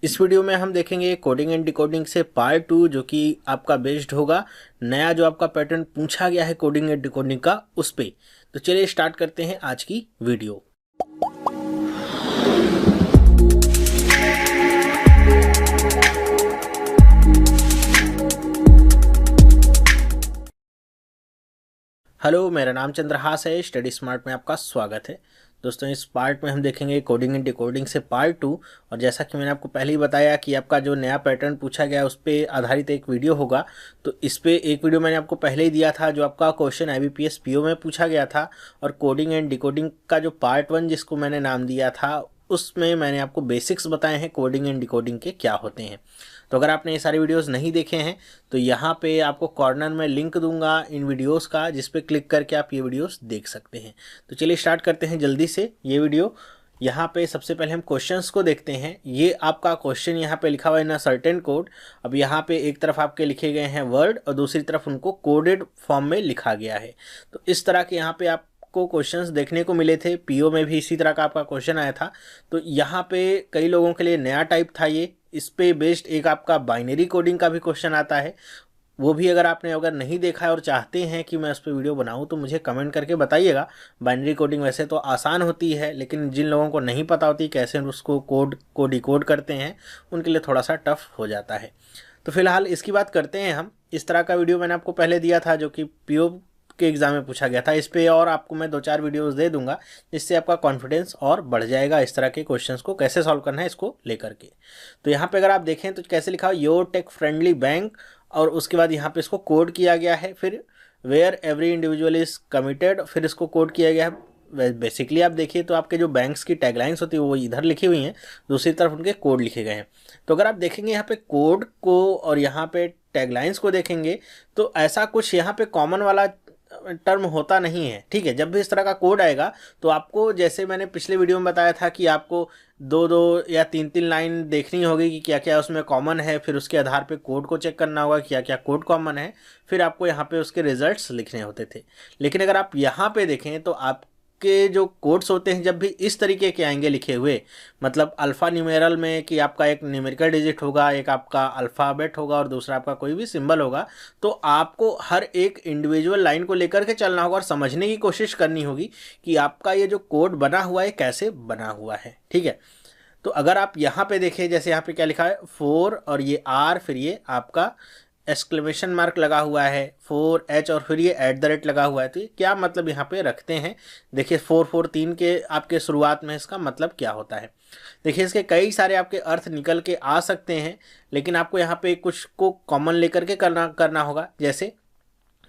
इस वीडियो में हम देखेंगे कोडिंग एंड डिकोडिंग से पार्ट 2 जो कि आपका बेस्ड होगा नया जो आपका पैटर्न पूछा गया है कोडिंग एंड डिकोडिंग का उस पे। तो चलिए स्टार्ट करते हैं आज की वीडियो। हेलो, मेरा नाम चंद्रहास है। स्टडी स्मार्ट में आपका स्वागत है। दोस्तों, इस पार्ट में हम देखेंगे कोडिंग एंड डिकोडिंग से पार्ट 2। और जैसा कि मैंने आपको पहले ही बताया कि आपका जो नया पैटर्न पूछा गया है उस पर आधारित एक वीडियो होगा। तो इस पे एक वीडियो मैंने आपको पहले ही दिया था जो आपका क्वेश्चन IBPS PO में पूछा गया था, और कोडिंग एंड डिकोडिंग का जो पार्ट 1 जिसको मैंने नाम दिया था उसमें मैंने आपको बेसिक्स बताए हैं कोडिंग एंड डिकोडिंग के क्या होते हैं। तो अगर आपने ये सारे वीडियोस नहीं देखे हैं तो यहाँ पे आपको कॉर्नर में लिंक दूंगा इन वीडियोस का, जिस पे क्लिक करके आप ये वीडियोस देख सकते हैं। तो चलिए स्टार्ट करते हैं जल्दी से ये वीडियो। यहाँ पे सबसे पहले हम क्वेश्चंस को देखते हैं। ये आपका क्वेश्चन यहाँ पे लिखा हुआ है इन सर्टेन कोड। अब यहाँ पे एक तरफ आपके लिखे गए हैं वर्ड और दूसरी तरफ उनको कोडेड फॉर्म में लिखा गया है। तो इस तरह के यहाँ पे आप को क्वेश्चंस देखने को मिले थे। PO में भी इसी तरह का आपका क्वेश्चन आया था। तो यहाँ पे कई लोगों के लिए नया टाइप था ये। इस पे बेस्ड एक आपका बाइनरी कोडिंग का भी क्वेश्चन आता है, वो भी अगर नहीं देखा है और चाहते हैं कि मैं उस पर वीडियो बनाऊं तो मुझे कमेंट करके बताइएगा। बाइनरी कोडिंग वैसे तो आसान होती है, लेकिन जिन लोगों को नहीं पता होती कैसे उसको कोड को डिकोड करते हैं उनके लिए थोड़ा सा टफ हो जाता है। तो फिलहाल इसकी बात करते हैं हम। इस तरह का वीडियो मैंने आपको पहले दिया था जो कि PO के एग्ज़ाम में पूछा गया था। इस पे और आपको मैं 2-4 वीडियोस दे दूंगा जिससे आपका कॉन्फिडेंस और बढ़ जाएगा इस तरह के क्वेश्चंस को कैसे सॉल्व करना है इसको लेकर के। तो यहाँ पे अगर आप देखें तो कैसे लिखा हो, योर टेक फ्रेंडली बैंक, और उसके बाद यहाँ पे इसको कोड किया गया है। फिर where every individual is committed, फिर इसको कोड किया गया है। बेसिकली आप देखिए तो आपके जो बैंक्स की टैगलाइंस होती है वो इधर लिखी हुई हैं, दूसरी तरफ उनके कोड लिखे गए हैं। तो अगर आप देखेंगे यहाँ पे कोड को और यहाँ पे टैगलाइंस को देखेंगे तो ऐसा कुछ यहाँ पे कॉमन वाला टर्म होता नहीं है। ठीक है, जब भी इस तरह का कोड आएगा तो आपको, जैसे मैंने पिछले वीडियो में बताया था कि आपको 2-2 या 3-3 लाइन देखनी होगी कि क्या क्या उसमें कॉमन है, फिर उसके आधार पे कोड को चेक करना होगा क्या क्या कोड कॉमन है, फिर आपको यहाँ पे उसके रिजल्ट्स लिखने होते थे। लेकिन अगर आप यहाँ पे देखें तो आपके जो कोड्स होते हैं जब भी इस तरीके के आएंगे लिखे हुए, मतलब अल्फ़ा न्यूमेरल में कि आपका एक न्यूमेरिकल डिजिट होगा, एक आपका अल्फ़ाबेट होगा और दूसरा आपका कोई भी सिंबल होगा, तो आपको हर एक इंडिविजुअल लाइन को लेकर के चलना होगा और समझने की कोशिश करनी होगी कि आपका ये जो कोड बना हुआ है कैसे बना हुआ है। ठीक है, तो अगर आप यहाँ पे देखें, जैसे यहाँ पे क्या लिखा है 4 और ये R, फिर ये आपका एक्सक्लेमेशन मार्क लगा हुआ है, 4H और फिर ये @ लगा हुआ है। तो ये क्या मतलब यहाँ पे रखते हैं, देखिए 443 के आपके शुरुआत में इसका मतलब क्या होता है। देखिए इसके कई सारे आपके अर्थ निकल के आ सकते हैं, लेकिन आपको यहाँ पे कुछ को कॉमन लेकर के करना होगा। जैसे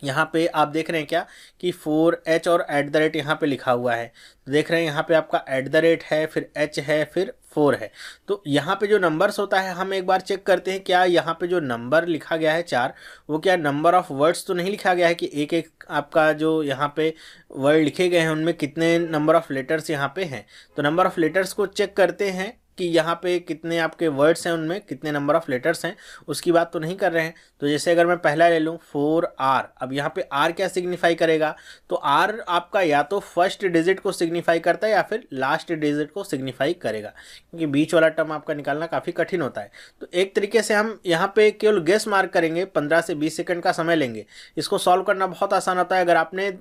यहाँ पे आप देख रहे हैं क्या कि 4H और @ यहाँ पे लिखा हुआ है। तो देख रहे हैं यहाँ पे आपका @ है, फिर H है, फिर 4 है। तो यहाँ पे जो नंबर्स होता है हम एक बार चेक करते हैं क्या यहाँ पे जो नंबर लिखा गया है 4, वो क्या नंबर ऑफ वर्ड्स तो नहीं लिखा गया है कि एक एक आपका जो यहाँ पे वर्ड लिखे गए हैं उनमें कितने नंबर ऑफ लेटर्स यहाँ पे हैं। तो नंबर ऑफ लेटर्स को चेक करते हैं कि यहाँ पे कितने आपके वर्ड्स हैं, उनमें कितने नंबर ऑफ लेटर्स हैं, उसकी बात तो नहीं कर रहे हैं। तो जैसे अगर मैं पहला ले लूँ 4R, अब यहाँ पे R क्या सिग्निफाई करेगा, तो R आपका या तो फर्स्ट डिजिट को सिग्निफाई करता है या फिर लास्ट डिजिट को सिग्निफाई करेगा, क्योंकि बीच वाला टर्म आपका निकालना काफ़ी कठिन होता है। तो एक तरीके से हम यहाँ पे केवल गेस मार्क करेंगे, 15 से 20 सेकेंड का समय लेंगे। इसको सॉल्व करना बहुत आसान होता है। अगर आपने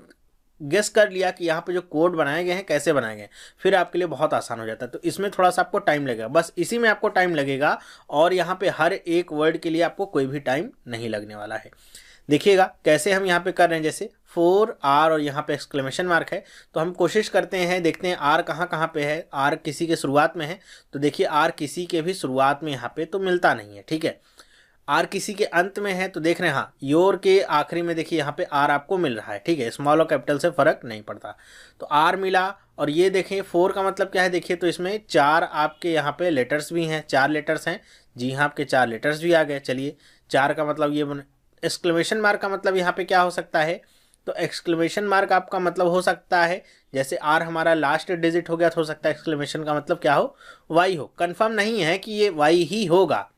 गेस कर लिया कि यहाँ पे जो कोड बनाए गए हैं कैसे बनाए गए, फिर आपके लिए बहुत आसान हो जाता है। तो इसमें थोड़ा सा आपको टाइम लगेगा, बस इसी में आपको टाइम लगेगा, और यहाँ पे हर एक वर्ड के लिए आपको कोई भी टाइम नहीं लगने वाला है। देखिएगा कैसे हम यहाँ पे कर रहे हैं, जैसे 4R और यहाँ पे एक्सक्लेमेशन मार्क है। तो हम कोशिश करते हैं, देखते हैं R कहाँ कहाँ पे है। R किसी के शुरुआत में है, तो देखिए R किसी के भी शुरुआत में यहाँ पे तो मिलता नहीं है। ठीक है, R किसी के अंत में है, तो देख रहे हैं हाँ योर के आखिरी में देखिए यहाँ पे R आपको मिल रहा है। ठीक है, स्मॉल और कैपिटल से फर्क नहीं पड़ता। तो R मिला, और ये देखें 4 का मतलब क्या है, देखिए तो इसमें 4 आपके यहाँ पे लेटर्स भी हैं, 4 लेटर्स हैं। जी हाँ, आपके 4 लेटर्स भी आ गए। चलिए 4 का मतलब ये एक्सक्लेमेशन मार्क का मतलब यहाँ पे क्या हो सकता है, तो एक्सक्लेमेशन मार्क आपका मतलब हो सकता है, जैसे R हमारा लास्ट डिजिट हो गया तो हो सकता है एक्सक्लेमेशन का मतलब क्या हो, Y हो। कंफर्म नहीं है कि ये Y ही होगा,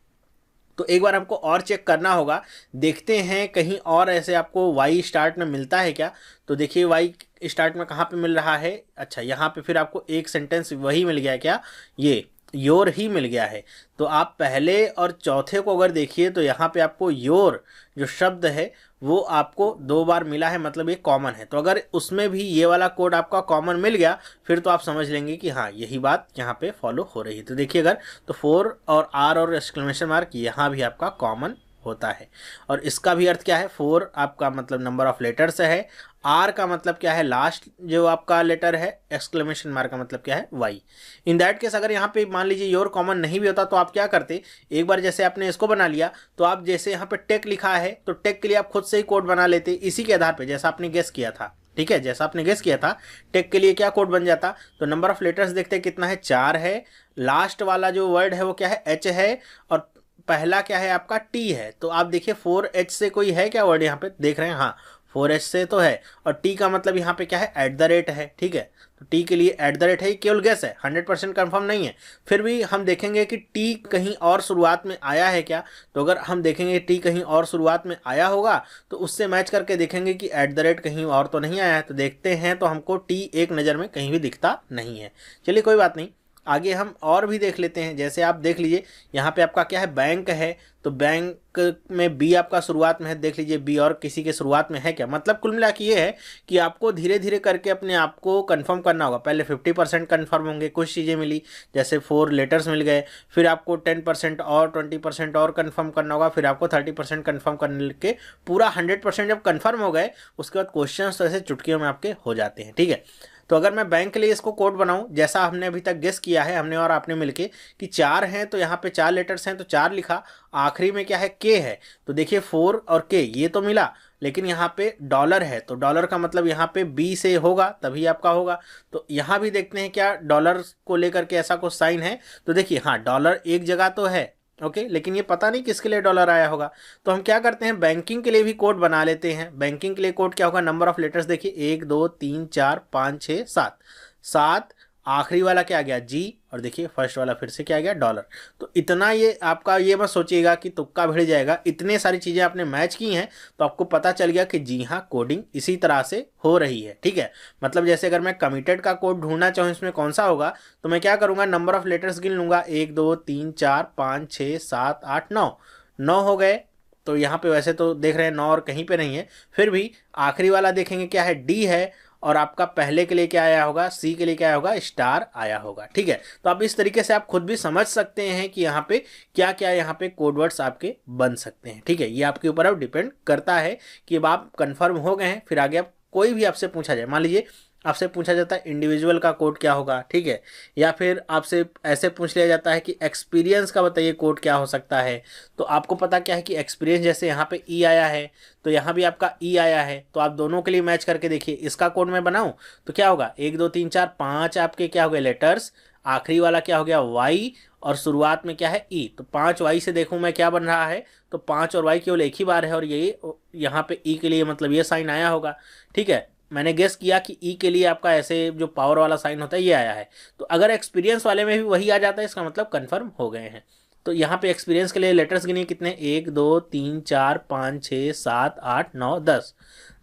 तो एक बार हमको और चेक करना होगा। देखते हैं कहीं और ऐसे आपको Y स्टार्ट में मिलता है क्या। तो देखिए Y स्टार्ट में कहाँ पे मिल रहा है, अच्छा यहाँ पे फिर आपको एक सेंटेंस वही मिल गया क्या, ये योर ही मिल गया है। तो आप पहले और चौथे को अगर देखिए तो यहाँ पे आपको योर जो शब्द है वो आपको 2 बार मिला है, मतलब ये कॉमन है। तो अगर उसमें भी ये वाला कोड आपका कॉमन मिल गया फिर तो आप समझ लेंगे कि हाँ यही बात यहाँ पे फॉलो हो रही है। तो देखिए अगर तो 4 और आर और एक्सक्लेमेशन मार्क यहाँ भी आपका कॉमन होता है। और इसका भी अर्थ क्या है, 4 आपका मतलब नंबर ऑफ लेटर्स है, आर का मतलब क्या है लास्ट जो आपका लेटर है, एक्सक्लेमेशन मार्क का मतलब क्या है वाई। इन दैट केस अगर यहाँ पे मान लीजिए योर कॉमन नहीं भी होता तो आप क्या करते, एक बार जैसे आपने इसको बना लिया तो आप जैसे यहाँ पे टेक लिखा है तो टेक के लिए आप खुद से ही कोड बना लेते इसी के आधार पर जैसा आपने गेस किया था। ठीक है, जैसा आपने गेस किया था टेक के लिए क्या कोड बन जाता। तो नंबर ऑफ लेटर्स देखते हैं कितना है, 4 है, लास्ट वाला जो वर्ड है वो क्या है एच है, और पहला क्या है आपका टी है। तो आप देखिए 4H से कोई है क्या वर्ड यहाँ पे देख रहे हैं, हाँ 4H से तो है, और टी का मतलब यहाँ पे क्या है @ है। ठीक है, तो टी के लिए @ है, केवल गेस है 100% कंफर्म नहीं है। फिर भी हम देखेंगे कि टी कहीं और शुरुआत में आया है क्या। तो अगर हम देखेंगे टी कहीं और शुरुआत में आया होगा तो उससे मैच करके देखेंगे कि @ कहीं और तो नहीं आया है। तो देखते हैं तो हमको टी एक नज़र में कहीं भी दिखता नहीं है। चलिए कोई बात नहीं, आगे हम और भी देख लेते हैं। जैसे आप देख लीजिए यहाँ पे आपका क्या है बैंक है, तो बैंक में बी आपका शुरुआत में है, देख लीजिए बी और किसी के शुरुआत में है क्या। मतलब कुल मिला के ये है कि आपको धीरे धीरे करके अपने आप को कंफर्म करना होगा। पहले 50% कंफर्म होंगे, कुछ चीज़ें मिली जैसे 4 लेटर्स मिल गए, फिर आपको 10% और 20% और कंफर्म करना होगा, फिर आपको 30% कंफर्म करने के पूरा 100% जब कंफर्म हो गए उसके बाद क्वेश्चन तो ऐसे चुटकियों में आपके हो जाते हैं। ठीक है, तो अगर मैं बैंक के लिए इसको कोड बनाऊं जैसा हमने अभी तक गेस किया है हमने और आपने मिलके कि 4 हैं तो यहाँ पे 4 लेटर्स हैं तो 4 लिखा, आखिरी में क्या है के है। तो देखिए 4 और के ये तो मिला, लेकिन यहाँ पे डॉलर है तो डॉलर का मतलब यहाँ पे बी से होगा तभी आपका होगा। तो यहाँ भी देखते हैं क्या डॉलर को लेकर के ऐसा कुछ साइन है। तो देखिए हाँ डॉलर एक जगह तो है ओके, लेकिन ये पता नहीं किसके लिए डॉलर आया होगा। तो हम क्या करते हैं बैंकिंग के लिए भी कोड बना लेते हैं। बैंकिंग के लिए कोड क्या होगा, नंबर ऑफ लेटर्स देखिए 1 2 3 4 5 6 7, 7 आखिरी वाला क्या आ गया जी, और देखिए फर्स्ट वाला फिर से क्या आ गया डॉलर। तो इतना ये आपका ये मत सोचिएगा कि तुक्का भिड़ जाएगा, इतने सारी चीज़ें आपने मैच की हैं तो आपको पता चल गया कि जी हाँ कोडिंग इसी तरह से हो रही है। ठीक है, मतलब जैसे अगर मैं कमिटेड का कोड ढूंढना चाहूँ इसमें कौन सा होगा तो मैं क्या करूँगा, नंबर ऑफ लेटर्स गिन लूँगा 1 2 3 4 5 6 7 8 9, 9 हो गए। तो यहाँ पे वैसे तो देख रहे हैं 9 और कहीं पे नहीं है, फिर भी आखिरी वाला देखेंगे क्या है डी है, और आपका पहले के लिए क्या आया होगा, सी के लिए क्या आया होगा, स्टार आया होगा। ठीक है, तो आप इस तरीके से आप खुद भी समझ सकते हैं कि यहाँ पे क्या क्या यहाँ पे कोडवर्ड्स आपके बन सकते हैं। ठीक है, ये आपके ऊपर अब डिपेंड करता है कि अब आप कंफर्म हो गए हैं, फिर आगे आप कोई भी आपसे पूछा जाए, मान लीजिए आपसे पूछा जाता है इंडिविजुअल का कोड क्या होगा, ठीक है, या फिर आपसे ऐसे पूछ लिया जाता है कि एक्सपीरियंस का बताइए कोड क्या हो सकता है। तो आपको पता क्या है कि एक्सपीरियंस जैसे यहाँ पे ई आया है तो यहाँ भी आपका ई आया है, तो आप दोनों के लिए मैच करके देखिए इसका कोड मैं बनाऊं तो क्या होगा 1 2 3 4 5 आपके क्या हो गए लेटर्स, आखिरी वाला क्या हो गया वाई, और शुरुआत में क्या है ई। तो 5 वाई से देखूं मैं क्या बन रहा है, तो 5 और वाई केवल एक ही बार है, और ये यहाँ पे ई के लिए मतलब ये साइन आया होगा। ठीक है, मैंने गेस किया कि ई के लिए आपका ऐसे जो पावर वाला साइन होता है ये आया है। तो अगर एक्सपीरियंस वाले में भी वही आ जाता है इसका मतलब कंफर्म हो गए हैं। तो यहाँ पे एक्सपीरियंस के लिए लेटर्स गिनिए कितने, 1 2 3 4 5 6 7 8 9 10,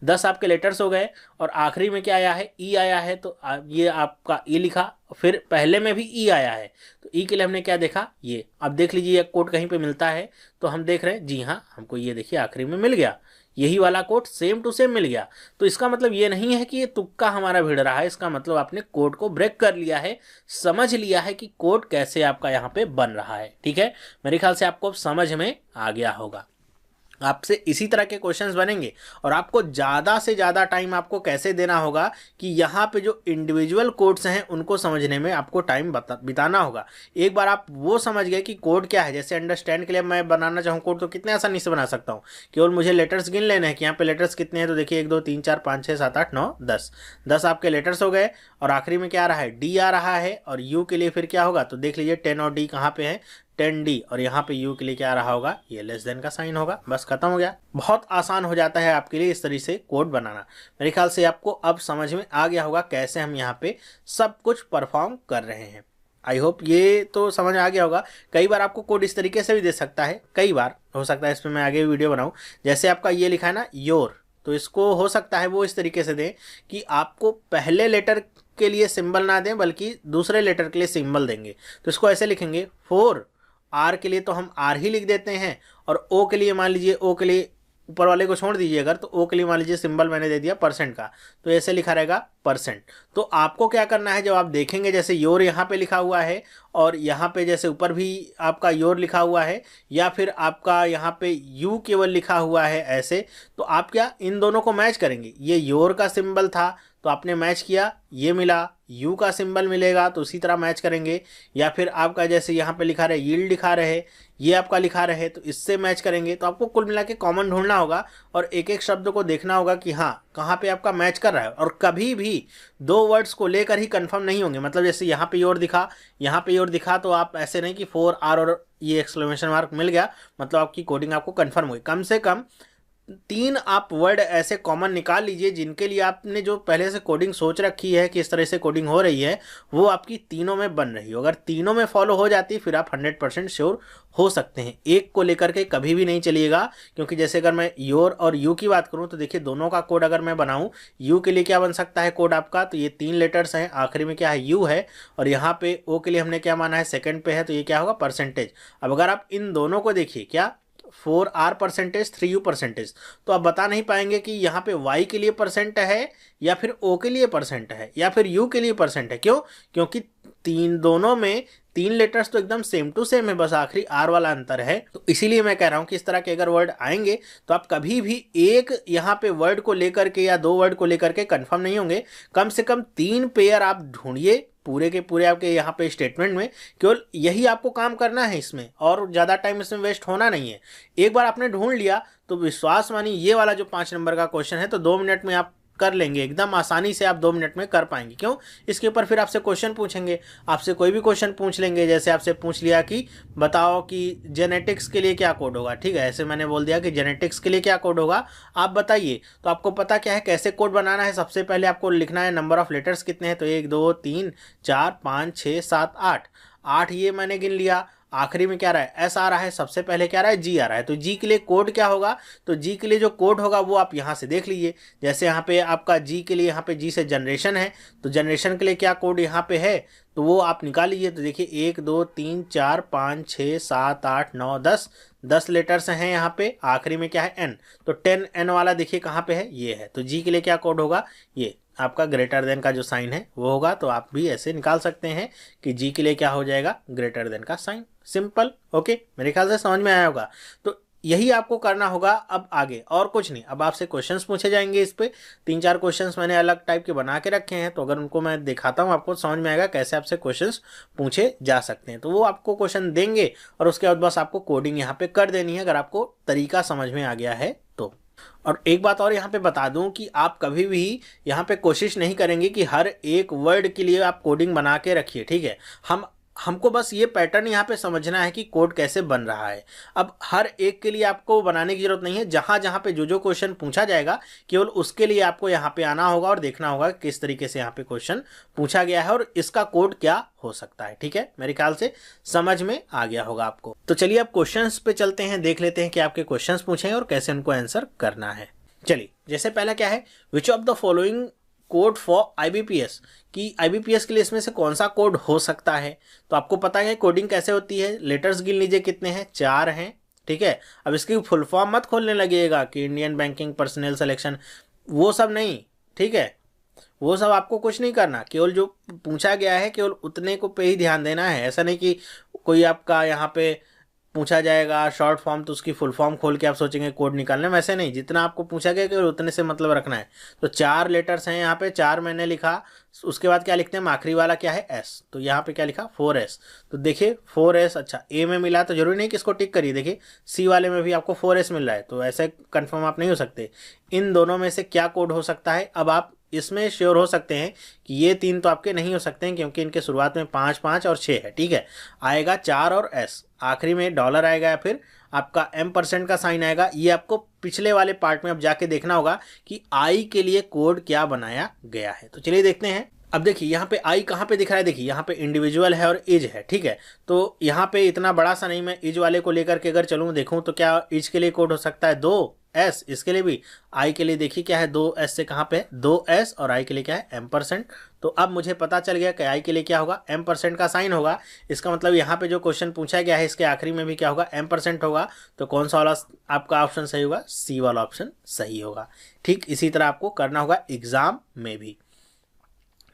10 आपके लेटर्स हो गए, और आखिरी में क्या आया है ई आया है। तो ये आपका ई लिखा, फिर पहले में भी ई आया है तो ई के लिए हमने क्या देखा ये। अब देख लीजिए कोड कहीं पे मिलता है तो हम देख रहे हैं जी हाँ हमको ये देखिए आखिरी में मिल गया, यही वाला कोड सेम टू सेम मिल गया। तो इसका मतलब ये नहीं है कि ये तुक्का हमारा भिड़ रहा है, इसका मतलब आपने कोड को ब्रेक कर लिया है, समझ लिया है कि कोड कैसे आपका यहाँ पे बन रहा है। ठीक है, मेरे ख्याल से आपको समझ में आ गया होगा। आपसे इसी तरह के क्वेश्चंस बनेंगे, और आपको ज़्यादा से ज़्यादा टाइम आपको कैसे देना होगा कि यहाँ पे जो इंडिविजुअल कोड्स हैं उनको समझने में आपको टाइम बिताना होगा। एक बार आप वो समझ गए कि कोड क्या है, जैसे अंडरस्टैंड के लिए मैं बनाना चाहूँ कोड तो कितने आसानी से बना सकता हूँ, केवल मुझे लेटर्स गिन लेने हैं कि यहाँ पे लेटर्स कितने हैं। तो देखिए 1 2 3 4 5 6 7 8 9 10, 10 आपके लेटर्स हो गए, और आखिरी में क्या आ रहा है डी आ रहा है, और यू के लिए फिर क्या होगा, तो देख लीजिए 10 और डी कहाँ पे है 10D, और यहाँ पे U के लिए क्या आ रहा होगा, ये लेस देन का साइन होगा, बस खत्म हो गया। बहुत आसान हो जाता है आपके लिए इस तरीके से कोड बनाना। मेरे ख्याल से आपको अब समझ में आ गया होगा कैसे हम यहाँ पे सब कुछ परफॉर्म कर रहे हैं। आई होप ये तो समझ आ गया होगा। कई बार आपको कोड इस तरीके से भी दे सकता है, कई बार हो सकता है इसमें मैं आगे वीडियो बनाऊँ। जैसे आपका ये लिखा है ना योर, तो इसको हो सकता है वो इस तरीके से दें कि आपको पहले लेटर के लिए सिंबल ना दें बल्कि दूसरे लेटर के लिए सिंबल देंगे। तो इसको ऐसे लिखेंगे, 4 आर के लिए तो हम आर ही लिख देते हैं, और ओ के लिए मान लीजिए, ओ के लिए ऊपर वाले को छोड़ दीजिए अगर, तो ओ के लिए मान लीजिए सिंबल मैंने दे दिया परसेंट का, तो ऐसे लिखा रहेगा परसेंट। तो आपको क्या करना है, जब आप देखेंगे जैसे योर यहाँ पे लिखा हुआ है और यहाँ पे जैसे ऊपर भी आपका योर लिखा हुआ है, या फिर आपका यहाँ पे यू केवल लिखा हुआ है ऐसे, तो आप क्या इन दोनों को मैच करेंगे। ये योर का सिंबल था तो आपने मैच किया, ये मिला, यू का सिंबल मिलेगा तो उसी तरह मैच करेंगे, या फिर आपका जैसे यहाँ पे लिखा रहे यील्ड लिखा रहे, ये आपका लिखा रहे तो इससे मैच करेंगे। तो आपको कुल मिला के कॉमन ढूंढना होगा और एक एक शब्द को देखना होगा कि हाँ कहाँ पे आपका मैच कर रहा है। और कभी भी दो वर्ड्स को लेकर ही कंफर्म नहीं होंगे, मतलब जैसे यहाँ पे योर दिखा, यहाँ पे योर दिखा, तो आप ऐसे नहीं कि 4 आर और ये एक्सक्लेमेशन मार्क मिल गया मतलब आपकी कोडिंग आपको कंफर्म हुई। कम से कम 3 आप वर्ड ऐसे कॉमन निकाल लीजिए जिनके लिए आपने जो पहले से कोडिंग सोच रखी है कि इस तरह से कोडिंग हो रही है, वो आपकी तीनों में बन रही हो। अगर तीनों में फॉलो हो जाती फिर आप 100% श्योर हो सकते हैं। एक को लेकर के कभी भी नहीं चलिएगा, क्योंकि जैसे अगर मैं योर और यू की बात करूं तो देखिए दोनों का कोड अगर मैं बनाऊं, यू के लिए क्या बन सकता है कोड आपका, तो ये 3 लेटर्स हैं, आखिरी में क्या है यू है, और यहाँ पे ओ के लिए हमने क्या माना है सेकंड पे है, तो ये क्या होगा परसेंटेज। अब अगर आप इन दोनों को देखिए, क्या 4 आर परसेंटेज 3 यू परसेंटेज, तो आप बता नहीं पाएंगे कि यहाँ पे वाई के लिए परसेंट है या फिर ओ के लिए परसेंट है या फिर यू के लिए परसेंट है। क्यों? क्योंकि दोनों में 3 लेटर्स तो एकदम सेम टू सेम है, बस आखिरी आर वाला अंतर है। तो इसीलिए मैं कह रहा हूँ कि इस तरह के अगर वर्ड आएंगे तो आप कभी भी एक यहाँ पे वर्ड को लेकर के या 2 वर्ड को लेकर के कंफर्म नहीं होंगे। कम से कम 3 पेयर आप ढूंढिए पूरे के पूरे आपके यहाँ पे स्टेटमेंट में, केवल यही आपको काम करना है इसमें, और ज़्यादा टाइम इसमें वेस्ट होना नहीं है। एक बार आपने ढूंढ लिया तो विश्वास मानिए ये वाला जो 5 नंबर का क्वेश्चन है तो 2 मिनट में आप कर लेंगे, एकदम आसानी से आप 2 मिनट में कर पाएंगे। क्यों? इसके ऊपर फिर आपसे क्वेश्चन पूछेंगे, आपसे कोई भी क्वेश्चन पूछ लेंगे। जैसे आपसे पूछ लिया कि बताओ कि जेनेटिक्स के लिए क्या कोड होगा, ठीक है, ऐसे मैंने बोल दिया कि जेनेटिक्स के लिए क्या कोड होगा आप बताइए। तो आपको पता क्या है कैसे कोड बनाना है। सबसे पहले आपको लिखना है नंबर ऑफ लेटर्स कितने हैं, तो 1 2 3 4 5 6 7 8 ये मैंने गिन लिया। आखिरी में क्या रहा है एस आ रहा है, सबसे पहले क्या रहा है जी आ रहा है, तो जी के लिए कोड क्या होगा, तो जी के लिए जो कोड होगा वो आप यहाँ से देख लीजिए। जैसे यहाँ पे आपका जी के लिए, यहाँ पे जी से जनरेशन है, तो जनरेशन के लिए क्या कोड यहाँ पे है तो वो आप निकाल लीजिए। तो देखिए 1 2 3 4 5 6 7 8 9 10 लेटर्स हैं यहाँ पे, आखिरी में क्या है एन, तो 10 एन वाला देखिए कहाँ पे है, ये है। तो जी के लिए क्या कोड होगा, ये आपका ग्रेटर देन का जो साइन है वो होगा। तो आप भी ऐसे निकाल सकते हैं कि जी के लिए क्या हो जाएगा, ग्रेटर देन का साइन। सिंपल, ओके, मेरे ख्याल से समझ में आया होगा। तो यही आपको करना होगा अब आगे, और कुछ नहीं। अब आपसे क्वेश्चंस पूछे जाएंगे, इस पे 3-4 क्वेश्चंस मैंने अलग टाइप के बना के रखे हैं, तो अगर उनको मैं दिखाता हूँ आपको समझ में आएगा कैसे आपसे क्वेश्चंस पूछे जा सकते हैं। तो वो आपको क्वेश्चन देंगे और उसके बाद बस आपको कोडिंग यहाँ पे कर देनी है, अगर आपको तरीका समझ में आ गया है तो। और एक बात और यहाँ पे बता दूं कि आप कभी भी यहाँ पे कोशिश नहीं करेंगे कि हर एक वर्ड के लिए आप कोडिंग बना के रखिए, ठीक है। हमको बस ये पैटर्न यहाँ पे समझना है कि कोड कैसे बन रहा है। अब हर एक के लिए आपको बनाने की जरूरत नहीं है, जहाँ जहाँ पे जो क्वेश्चन पूछा जाएगा केवल उसके लिए आपको यहाँ पे आना होगा और देखना होगा किस तरीके से यहाँ पे क्वेश्चन पूछा गया है और इसका कोड क्या हो सकता है, ठीक है। मेरे ख्याल से समझ में आ गया होगा आपको। तो चलिए अब क्वेश्चंस पे चलते हैं, देख लेते हैं कि आपके क्वेश्चंस पूछे हैं और कैसे उनको आंसर करना है। चलिए, जैसे पहला क्या है, which of the following code for IBPS, कि IBPS के लिए इसमें से कौन सा कोड हो सकता है। तो आपको पता है कोडिंग कैसे होती है, लेटर्स गिन लीजिए कितने हैं, 4 हैं, ठीक है। अब इसकी फुल फॉर्म मत खोलने लगिएगा कि इंडियन बैंकिंग पर्सनल सिलेक्शन, वो सब नहीं, ठीक है, वो सब आपको कुछ नहीं करना। केवल जो पूछा गया है केवल उतने को पे ही ध्यान देना है। ऐसा नहीं कि कोई आपका यहाँ पे पूछा जाएगा शॉर्ट फॉर्म तो उसकी फुल फॉर्म खोल के आप सोचेंगे कोड निकालने, वैसे नहीं, जितना आपको पूछा गया केवल उतने से मतलब रखना है। तो 4 लेटर्स हैं यहाँ पे, 4 मैंने लिखा, उसके बाद क्या लिखते हैं, आखिरी वाला क्या है एस, तो यहाँ पे क्या लिखा 4S। तो देखिए 4S, अच्छा ए में मिला तो जरूरी नहीं कि इसको टिक करिए, देखिए सी वाले में भी आपको 4S मिल रहा है, तो ऐसे कंफर्म आप नहीं हो सकते। इन दोनों में से क्या कोड हो सकता है, अब आप इसमें श्योर हो सकते हैं कि ये 3 तो आपके नहीं हो सकते हैं क्योंकि इनके शुरुआत में 5 5 और 6 है, ठीक है। आएगा 4 और S, आखिरी में डॉलर आएगा या फिर आपका M% का साइन आएगा। ये आपको पिछले वाले पार्ट में अब जाके देखना होगा कि I के लिए कोड क्या बनाया गया है। तो चलिए देखते हैं। अब देखिए यहाँ पे I कहाँ पे दिख रहा है, देखिए यहाँ पे इंडिविजुअल है और इज है, ठीक है। तो यहाँ पे इतना बड़ा सा नहीं, मैं इज वाले को लेकर के अगर चलूँ देखूँ तो क्या इज के लिए कोड हो सकता है 2S, इसके लिए भी। I के लिए देखिए क्या है 2S से कहाँ पे है 2S, और I के लिए क्या है M%। तो अब मुझे पता चल गया कि आई के लिए क्या होगा, m% का साइन होगा। इसका मतलब यहाँ पे जो क्वेश्चन पूछा गया है इसके आखिरी में भी क्या होगा, m% होगा। तो कौन सा वाला आपका ऑप्शन सही होगा, सी वाला ऑप्शन सही होगा। ठीक इसी तरह आपको करना होगा एग्जाम में भी।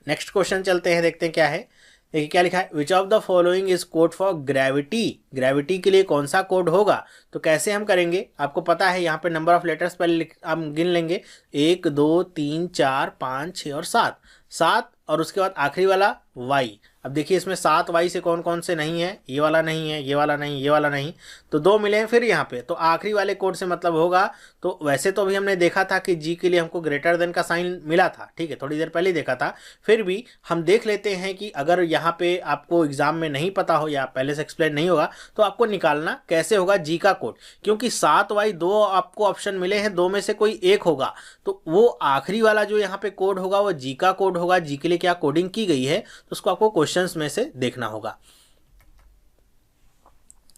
नेक्स्ट क्वेश्चन चलते हैं, देखते हैं क्या है। देखिए क्या लिखा है, which of the following is code for gravity. Gravity के लिए कौन सा कोड होगा। तो कैसे हम करेंगे, आपको पता है यहाँ पे नंबर ऑफ लेटर्स पहले हम गिन लेंगे, 1 2 3 4 5 6 और 7, 7 और उसके बाद आखिरी वाला वाई। अब देखिए इसमें 7 वाई से कौन कौन से नहीं है, ये वाला नहीं है, ये वाला नहीं, ये वाला नहीं, तो 2 मिले हैं फिर यहाँ पे, तो आखिरी वाले कोड से मतलब होगा। तो वैसे तो अभी हमने देखा था कि जी के लिए हमको ग्रेटर देन का साइन मिला था, ठीक है, थोड़ी देर पहले देखा था, फिर भी हम देख लेते हैं कि अगर यहाँ पे आपको एग्जाम में नहीं पता हो या पहले से एक्सप्लेन नहीं होगा तो आपको निकालना कैसे होगा जी का कोड, क्योंकि 7 वाई 2 आपको ऑप्शन मिले हैं, 2 में से कोई एक होगा, तो वो आखिरी वाला जो यहाँ पे कोड होगा वो जी का कोड होगा। जी के लिए क्या कोडिंग की गई है तो उसको आपको क्वेश्चंस में से देखना होगा।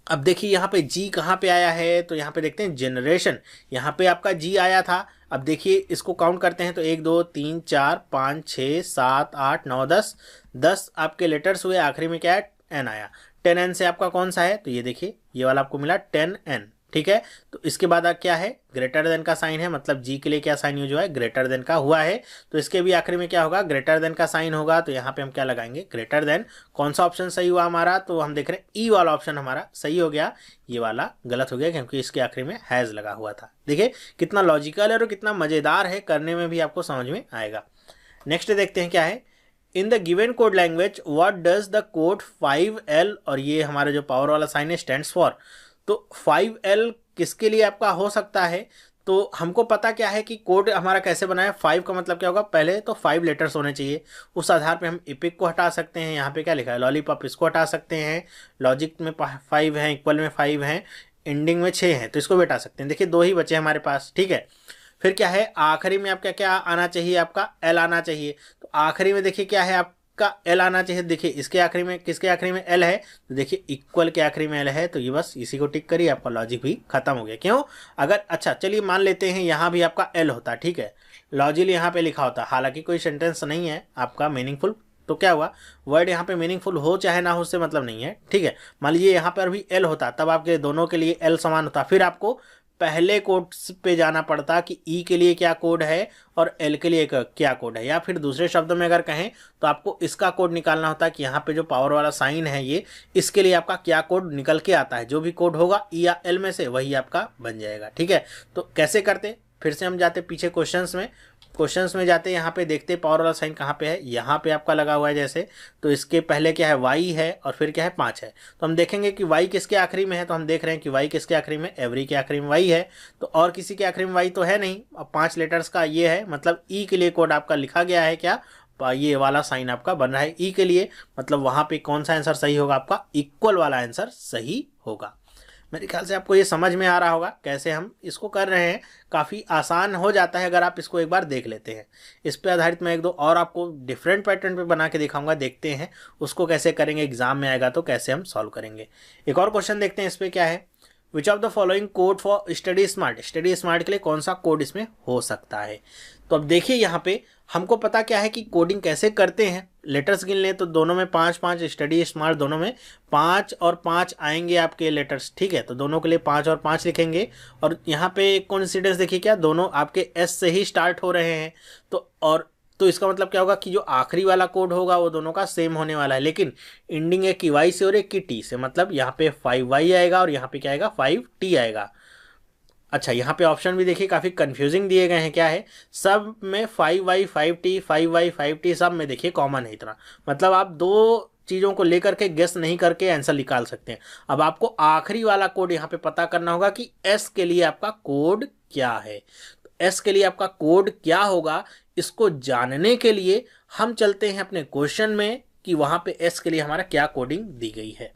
अब देखिए यहाँ पे जी कहाँ पे आया है, तो यहाँ पे देखते हैं जनरेशन, यहाँ पे आपका जी आया था। अब देखिए इसको काउंट करते हैं तो 1 2 3 4 5 6 7 8 9 10, 10 आपके लेटर्स हुए, आखिरी में क्या है, एन आया। 10n से आपका कौन सा है, तो ये देखिए ये वाला आपको मिला 10n, ठीक है। तो इसके बाद क्या है, ग्रेटर देन का साइन है, मतलब जी के लिए क्या साइन यूज हुआ है, ग्रेटर देन का हुआ है, तो इसके भी आखिरी में क्या होगा, ग्रेटर देन का साइन होगा। तो यहाँ पे हम क्या लगाएंगे, ग्रेटर देन। कौन सा ऑप्शन सही हुआ हमारा, तो हम देख रहे हैं ई वाला ऑप्शन हमारा सही हो गया, ये वाला गलत हो गया क्योंकि इसके आखिरी में हैज लगा हुआ था। देखिए कितना लॉजिकल है और कितना मजेदार है, करने में भी आपको समझ में आएगा। नेक्स्ट देखते हैं क्या है, in the given code language what does the code 5L, और ये हमारा जो पावर वाला साइन है स्टैंड्स फॉर। तो 5L किसके लिए आपका हो सकता है, तो हमको पता क्या है कि कोड हमारा कैसे बना है। 5 का मतलब क्या होगा, पहले तो 5 लेटर्स होने चाहिए, उस आधार पे हम इपिक को हटा सकते हैं। यहाँ पे क्या लिखा है, लॉलीपॉप, इसको हटा सकते हैं। लॉजिक में 5 है, इक्वल में 5 है, एंडिंग में 6 है, तो इसको भी हटा सकते हैं। देखिए 2 ही बचे हमारे पास, ठीक है। फिर क्या है, आखिरी में आपका क्या आना चाहिए, आपका एल आना चाहिए। तो आखिरी में देखिए क्या है, आपका एल आना चाहिए। देखिए इसके आखिरी में, किसके आखिरी में एल है, तो देखिए इक्वल के आखिरी में एल है, तो ये बस इसी को टिक करिए, आपका लॉजिक भी खत्म हो गया। क्यों, अगर अच्छा चलिए मान लेते हैं यहाँ भी आपका एल होता, ठीक है, लॉजिक यहाँ पे लिखा होता, हालांकि कोई सेंटेंस नहीं है आपका मीनिंगफुल, तो क्या हुआ, वर्ड यहाँ पे मीनिंगफुल हो चाहे ना हो उससे मतलब नहीं है, ठीक है। मान लीजिए यहाँ पर भी एल होता, तब आपके दोनों के लिए एल समान होता, फिर आपको पहले कोड पे जाना पड़ता कि ई के लिए क्या कोड है और एल के लिए क्या कोड है, या फिर दूसरे शब्दों में अगर कहें तो आपको इसका कोड निकालना होता है कि यहाँ पे जो पावर वाला साइन है ये, इसके लिए आपका क्या कोड निकल के आता है। जो भी कोड होगा ई या एल में से वही आपका बन जाएगा, ठीक है। तो कैसे करते, फिर से हम जाते पीछे क्वेश्चंस में जाते, यहाँ पे देखते पावर वाला साइन कहाँ पे है, यहाँ पे आपका लगा हुआ है जैसे, तो इसके पहले क्या है, वाई है और फिर क्या है 5 है। तो हम देखेंगे कि वाई किसके आखिरी में है, तो हम देख रहे हैं कि वाई किसके आखिरी में, एवरी के आखिरी में वाई है, तो और किसी के आखिरी में वाई तो है नहीं। अब 5 लेटर्स का ये है, मतलब ई के लिए कोड आपका लिखा गया है, क्या ये वाला साइन आपका बन रहा है ई के लिए, मतलब वहाँ पे कौन सा आंसर सही होगा, आपका इक्वल वाला आंसर सही होगा। मेरे ख्याल से आपको ये समझ में आ रहा होगा कैसे हम इसको कर रहे हैं, काफ़ी आसान हो जाता है अगर आप इसको एक बार देख लेते हैं। इस पे आधारित मैं 1-2 और आपको डिफरेंट पैटर्न पे बना के दिखाऊंगा, देखते हैं उसको कैसे करेंगे, एग्जाम में आएगा तो कैसे हम सॉल्व करेंगे। एक और क्वेश्चन देखते हैं, इस पर क्या है, which of the following code for study smart. Study smart के लिए कौन सा कोड इसमें हो सकता है। तो अब देखिए यहाँ पे हमको पता क्या है कि कोडिंग कैसे करते हैं। लेटर्स गिन लें तो दोनों में 5-5, स्टडी स्मार्ट दोनों में 5 और 5 आएंगे आपके लेटर्स, ठीक है। तो दोनों के लिए 5 और 5 लिखेंगे, और यहाँ पे एक कोइंसिडेंस देखिए, क्या दोनों आपके एस से ही स्टार्ट हो रहे हैं, तो इसका मतलब क्या होगा कि जो आखिरी वाला कोड होगा वो दोनों का सेम होने वाला है, लेकिन एंडिंग एक की वाई से और एक की टी से, मतलब यहाँ पे 5y आएगा और यहाँ पे क्या आएगा, 5t आएगा। अच्छा यहाँ पे ऑप्शन भी देखिए काफ़ी कंफ्यूजिंग दिए गए हैं, क्या है, सब में 5y 5t 5y 5t सब में देखिए कॉमन है इतना, मतलब आप 2 चीज़ों को लेकर के गेस नहीं करके आंसर निकाल सकते हैं। अब आपको आखिरी वाला कोड यहाँ पे पता करना होगा कि एस के लिए आपका कोड क्या है। एस के लिए आपका कोड क्या होगा, इसको जानने के लिए हम चलते हैं अपने क्वेश्चन में कि वहाँ पे एस के लिए हमारा क्या कोडिंग दी गई है।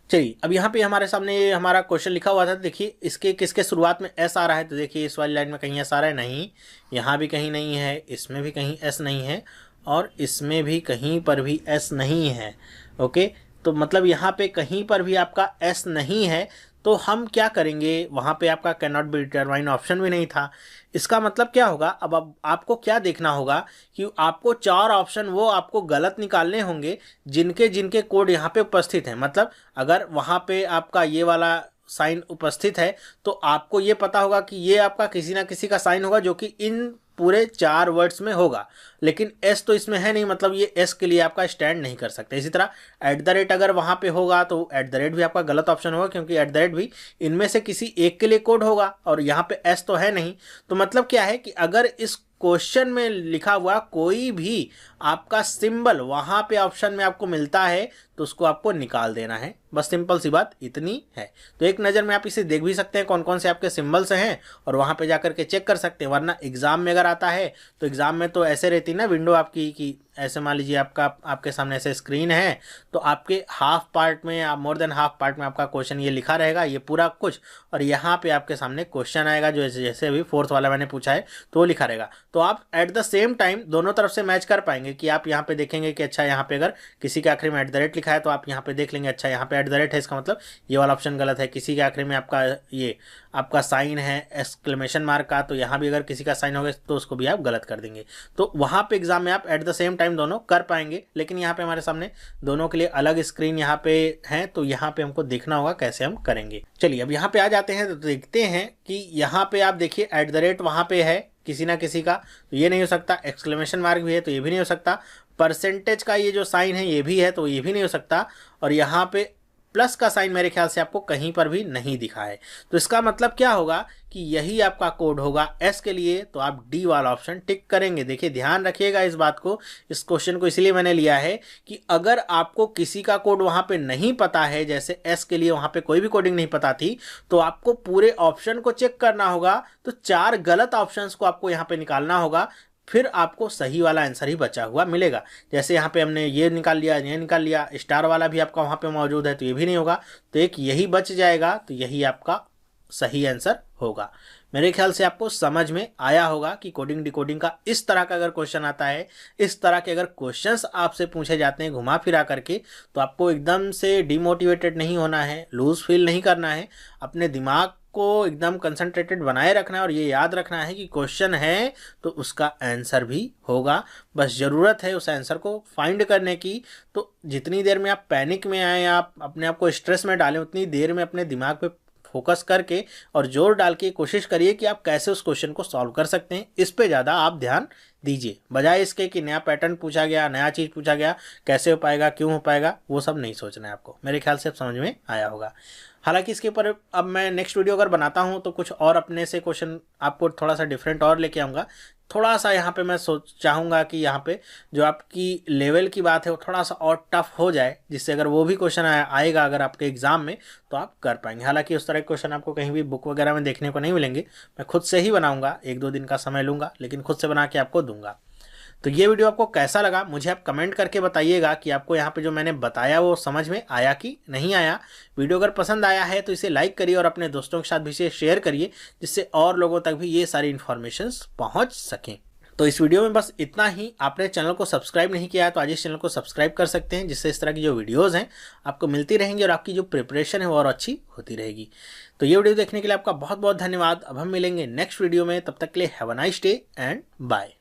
चलिए अब यहाँ पे हमारे सामने ये हमारा क्वेश्चन लिखा हुआ था, देखिए इसके किसके शुरुआत में एस आ रहा है, तो देखिए इस वाली लाइन में कहीं एस आ रहा है, नहीं, यहाँ भी कहीं नहीं है, इसमें भी कहीं एस नहीं है, और इसमें भी कहीं पर भी एस नहीं है। ओके, तो मतलब यहाँ पे कहीं पर भी आपका एस नहीं है, तो हम क्या करेंगे, वहाँ पे आपका can not be determine option भी नहीं था। इसका मतलब क्या होगा, अब आपको क्या देखना होगा कि आपको 4 ऑप्शन वो आपको गलत निकालने होंगे जिनके जिनके कोड यहाँ पे उपस्थित हैं। मतलब अगर वहाँ पे आपका ये वाला साइन उपस्थित है तो आपको ये पता होगा कि ये आपका किसी ना किसी का साइन होगा जो कि इन पूरे 4 वर्ड्स में होगा, लेकिन एस तो इसमें है नहीं, मतलब ये एस के लिए आपका स्टैंड नहीं कर सकते। इसी तरह एट द रेट अगर वहाँ पे होगा तो एट द रेट भी आपका गलत ऑप्शन होगा, क्योंकि एट द रेट भी इनमें से किसी एक के लिए कोड होगा और यहाँ पे एस तो है नहीं। तो मतलब क्या है कि अगर इस क्वेश्चन में लिखा हुआ कोई भी आपका सिंबल वहाँ पे ऑप्शन में आपको मिलता है तो उसको आपको निकाल देना है। बस सिंपल सी बात इतनी है। तो एक नज़र में आप इसे देख भी सकते हैं कौन कौन से आपके सिंबल्स हैं और वहाँ पे जाकर के चेक कर सकते हैं। वरना एग्जाम में अगर आता है तो एग्जाम में तो ऐसे रहती ना विंडो आपकी कि ऐसे मान लीजिए आपके सामने ऐसे स्क्रीन है तो आपके हाफ पार्ट में या मोर देन हाफ पार्ट में आपका क्वेश्चन ये लिखा रहेगा, ये पूरा कुछ, और यहाँ पे आपके सामने क्वेश्चन आएगा जो जैसे अभी 4th वाला मैंने पूछा है तो वो लिखा रहेगा। तो आप एट द सेम टाइम दोनों तरफ से मैच कर पाएंगे कि आप यहाँ पे देखेंगे कि अच्छा यहाँ पे अगर किसी के आखिरी में एट द रेट लिखा है तो आप यहाँ पे देख लेंगे अच्छा यहाँ पे एट द रेट है, इसका मतलब ये वाला ऑप्शन गलत है। किसी के आखिरी में आपका साइन है एक्सक्लेमेशन मार्क का, तो यहाँ भी अगर किसी का साइन होगा तो उसको भी आप गलत कर देंगे। तो वहाँ पे एग्जाम में आप एट द सेम टाइम दोनों कर पाएंगे। लेकिन यहाँ पे हमारे सामने दोनों के लिए अलग स्क्रीन यहाँ पे है, तो यहाँ पे हमको देखना होगा कैसे हम करेंगे। चलिए अब यहाँ पे आ जाते हैं तो देखते हैं कि यहाँ पे आप देखिए एट द रेट वहाँ पे है किसी ना किसी का, तो ये नहीं हो सकता। एक्सक्लेमेशन मार्क भी है तो ये भी नहीं हो सकता। परसेंटेज का ये जो साइन है ये भी है तो ये भी नहीं हो सकता। और यहाँ पे प्लस का साइन मेरे ख्याल से आपको कहीं पर भी नहीं दिखा है। तो इसका मतलब क्या होगा कि यही आपका कोड होगा एस के लिए, तो आप डी वाला ऑप्शन टिक करेंगे। देखिए ध्यान रखिएगा इस बात को, इस क्वेश्चन को इसलिए मैंने लिया है कि अगर आपको किसी का कोड वहाँ पे नहीं पता है, जैसे एस के लिए वहाँ पे कोई भी कोडिंग नहीं पता थी, तो आपको पूरे ऑप्शन को चेक करना होगा। तो 4 गलत ऑप्शंस को आपको यहाँ पे निकालना होगा, फिर आपको सही वाला आंसर ही बचा हुआ मिलेगा। जैसे यहाँ पे हमने ये निकाल लिया, ये निकाल लिया, स्टार वाला भी आपका वहाँ पे मौजूद है तो ये भी नहीं होगा, तो एक यही बच जाएगा, तो यही आपका सही आंसर होगा। मेरे ख्याल से आपको समझ में आया होगा कि कोडिंग डिकोडिंग का इस तरह का अगर क्वेश्चन आता है, इस तरह के अगर क्वेश्चंस आपसे पूछे जाते हैं घुमा फिरा करके, तो आपको एकदम से डिमोटिवेटेड नहीं होना है, लूज फील नहीं करना है। अपने दिमाग को एकदम कंसंट्रेटेड बनाए रखना है और ये याद रखना है कि क्वेश्चन है तो उसका आंसर भी होगा। बस ज़रूरत है उस आंसर को फाइंड करने की। तो जितनी देर में आप पैनिक में आए, आप अपने आप को स्ट्रेस में डालें, उतनी देर में अपने दिमाग पे फोकस करके और जोर डाल के कोशिश करिए कि आप कैसे उस क्वेश्चन को सॉल्व कर सकते हैं। इस पे ज़्यादा आप ध्यान दीजिए, बजाय इसके कि नया पैटर्न पूछा गया, नया चीज़ पूछा गया, कैसे हो पाएगा, क्यों हो पाएगा, वो सब नहीं सोचना है आपको। मेरे ख्याल से अब समझ में आया होगा। हालांकि इसके ऊपर अब मैं नेक्स्ट वीडियो अगर बनाता हूँ तो कुछ और अपने से क्वेश्चन आपको थोड़ा सा डिफरेंट और लेके आऊँगा। थोड़ा सा यहाँ पे मैं चाहूँगा कि यहाँ पे जो आपकी लेवल की बात है वो थोड़ा सा और टफ हो जाए, जिससे अगर वो भी क्वेश्चन आएगा अगर आपके एग्जाम में तो आप कर पाएंगे। हालांकि उस तरह के क्वेश्चन आपको कहीं भी बुक वगैरह में देखने को नहीं मिलेंगे, मैं खुद से ही बनाऊँगा, 1-2 दिन का समय लूँगा, लेकिन खुद से बना के आपको दूंगा। तो ये वीडियो आपको कैसा लगा मुझे आप कमेंट करके बताइएगा कि आपको यहाँ पे जो मैंने बताया वो समझ में आया कि नहीं आया। वीडियो अगर पसंद आया है तो इसे लाइक करिए और अपने दोस्तों के साथ भी इसे शेयर करिए, जिससे और लोगों तक भी ये सारी इन्फॉर्मेशंस पहुँच सकें। तो इस वीडियो में बस इतना ही। आपने चैनल को सब्सक्राइब नहीं किया है तो आज इस चैनल को सब्सक्राइब कर सकते हैं, जिससे इस तरह की जो वीडियोज़ हैं आपको मिलती रहेंगी और आपकी जो प्रिपरेशन है वो और अच्छी होती रहेगी। तो ये वीडियो देखने के लिए आपका बहुत बहुत धन्यवाद। अब हम मिलेंगे नेक्स्ट वीडियो में, तब तक के लिए have a nice day and bye.